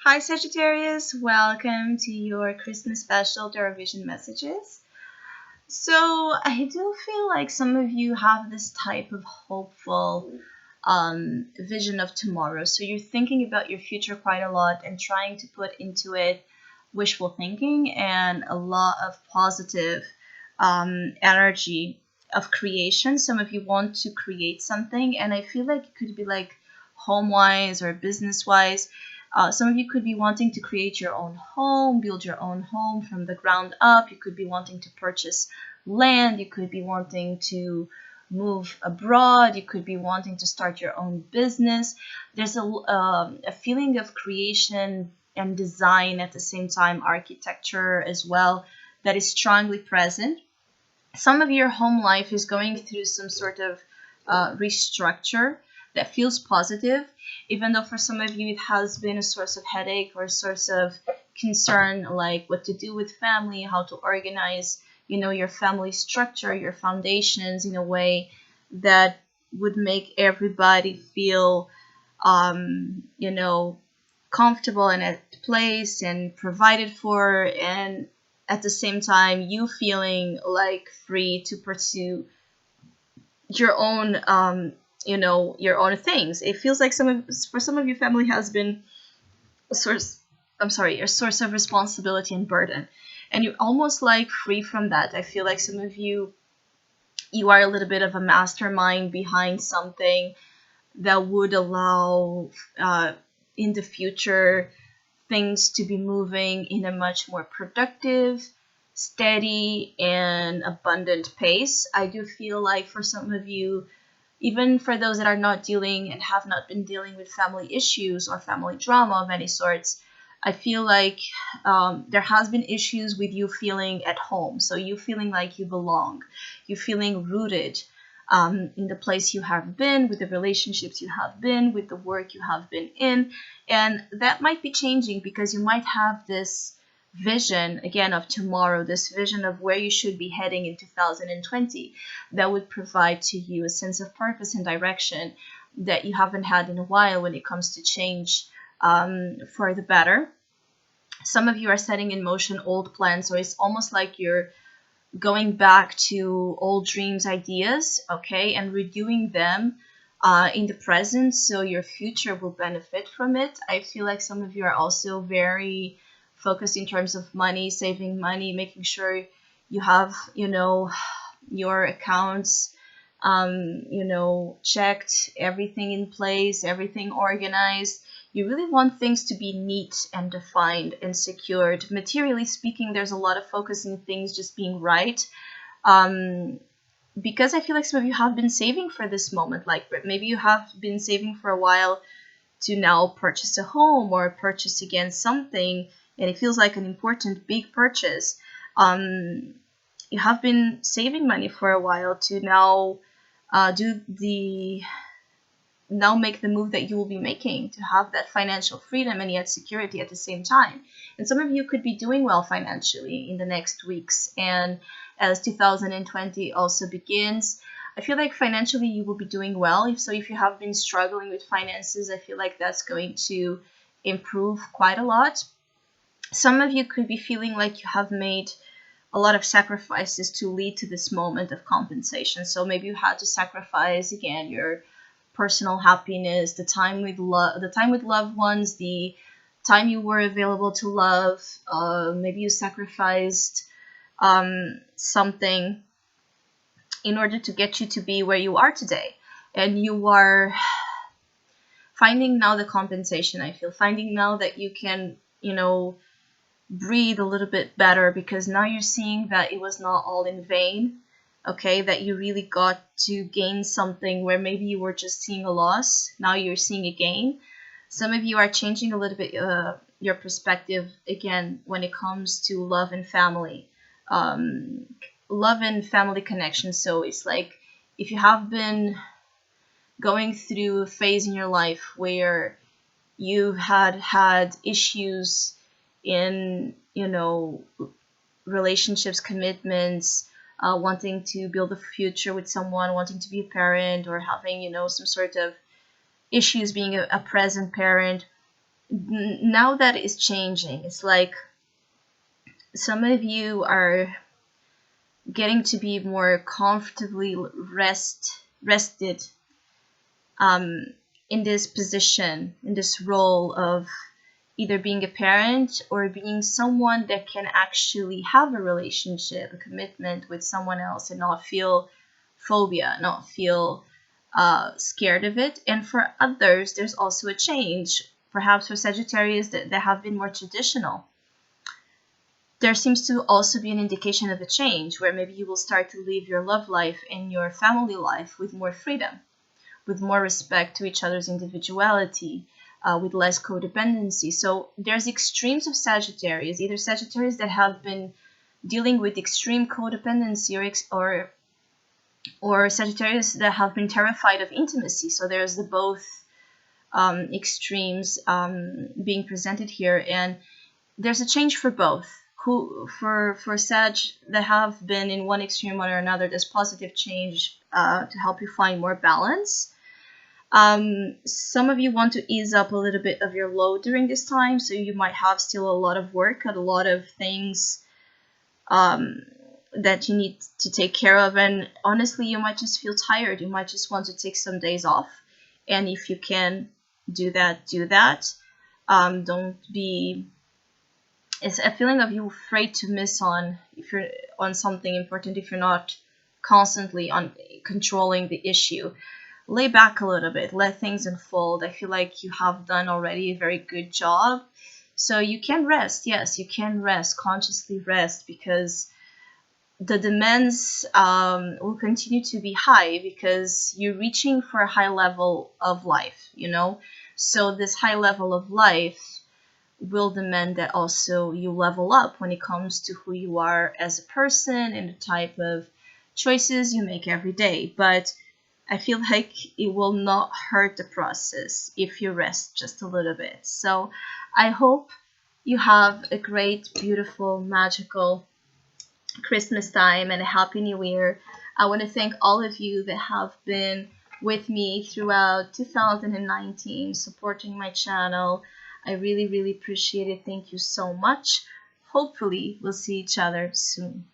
Hi Sagittarius, welcome to your Christmas special to our vision messages. So, I do feel like some of you have this type of hopeful vision of tomorrow. So, you're thinking about your future quite a lot and trying to put into it wishful thinking and a lot of positive energy of creation. Some of you want to create something, and I feel like it could be like home wise or business wise. Some of you could be wanting to create your own home, build your own home from the ground up. You could be wanting to purchase land. You could be wanting to move abroad. You could be wanting to start your own business. There's a feeling of creation and design at the same time, architecture as well, that is strongly present. Some of your home life is going through some sort of restructure that feels positive, even though for some of you it has been a source of headache or a source of concern, like what to do with family, how to organize, your family structure, your foundations in a way that would make everybody feel, comfortable and at place and provided for, and at the same time you feeling like free to pursue your own your own things. It feels like for some of your family has been a source a source of responsibility and burden, and you're almost like free from that. I feel like some of you are a little bit of a mastermind behind something that would allow in the future things to be moving in a much more productive, steady, and abundant pace. I do feel like for some of you, even for those that are not dealing and have not been dealing with family issues or family drama of any sorts, I feel like there has been issues with you feeling at home. So you feeling like you belong, you feeling rooted in the place you have been, with the relationships you have been, with the work you have been in. And that might be changing because you might have this vision again of tomorrow, this vision of where you should be heading in 2020 that would provide to you a sense of purpose and direction that you haven't had in a while when it comes to change for the better. Some of you are setting in motion old plans, so it's almost like you're going back to old dreams, ideas, okay, and redoing them in the present so your future will benefit from it. I feel like some of you are also very focused in terms of money, saving money, making sure you have, your accounts, checked, everything in place, everything organized. You really want things to be neat and defined and secured. Materially speaking, there's a lot of focus in things just being right. Because I feel like some of you have been saving for this moment. Like maybe you have been saving for a while to now purchase a home or purchase again something, and it feels like an important big purchase. You have been saving money for a while to now do the now make the move that you will be making to have that financial freedom and yet security at the same time. And some of you could be doing well financially in the next weeks. And as 2020 also begins, I feel like financially you will be doing well. If you have been struggling with finances, I feel like that's going to improve quite a lot. Some of you could be feeling like you have made a lot of sacrifices to lead to this moment of compensation. So maybe you had to sacrifice again your personal happiness, the time with loved ones, the time you were available to love. Maybe you sacrificed something in order to get you to be where you are today, and you are finding now the compensation. I feel finding now that you can, breathe a little bit better because now you're seeing that it was not all in vain. Okay, that you really got to gain something where maybe you were just seeing a loss, now you're seeing a gain. Some of you are changing a little bit your perspective again when it comes to love and family, love and family connection. So it's like if you have been going through a phase in your life where you had issues in relationships, commitments, wanting to build a future with someone, wanting to be a parent, or having some sort of issues being a present parent. Now that is changing. It's like some of you are getting to be more comfortably rested um, in this position, in this role of either being a parent or being someone that can actually have a relationship, a commitment with someone else, and not feel phobia, not feel scared of it. And for others, there's also a change. Perhaps for Sagittarius that have been more traditional, there seems to also be an indication of a change where maybe you will start to live your love life and your family life with more freedom, with more respect to each other's individuality, with less codependency. So there's extremes of Sagittarius, either Sagittarius that have been dealing with extreme codependency, or Sagittarius that have been terrified of intimacy. So there's the both extremes being presented here, and there's a change for both. For Sag that have been in one extreme or another, there's positive change to help you find more balance. Some of you want to ease up a little bit of your load during this time, so you might have still a lot of work and a lot of things that you need to take care of. And honestly, you might just feel tired. You might just want to take some days off. And if you can do that, do that. Don't be. It's a feeling of you afraid to miss on if you're on something important if you're not constantly on controlling the issue. Lay back a little bit, let things unfold. I feel like you have done already a very good job. So you can rest. Yes, you can rest, consciously rest, because the demands will continue to be high because you're reaching for a high level of life, you know? So this high level of life will demand that also you level up when it comes to who you are as a person and the type of choices you make every day. But I feel like it will not hurt the process if you rest just a little bit. So I hope you have a great, beautiful, magical Christmas time and a Happy New Year. I want to thank all of you that have been with me throughout 2019, supporting my channel. I really, really appreciate it. Thank you so much. Hopefully, we'll see each other soon.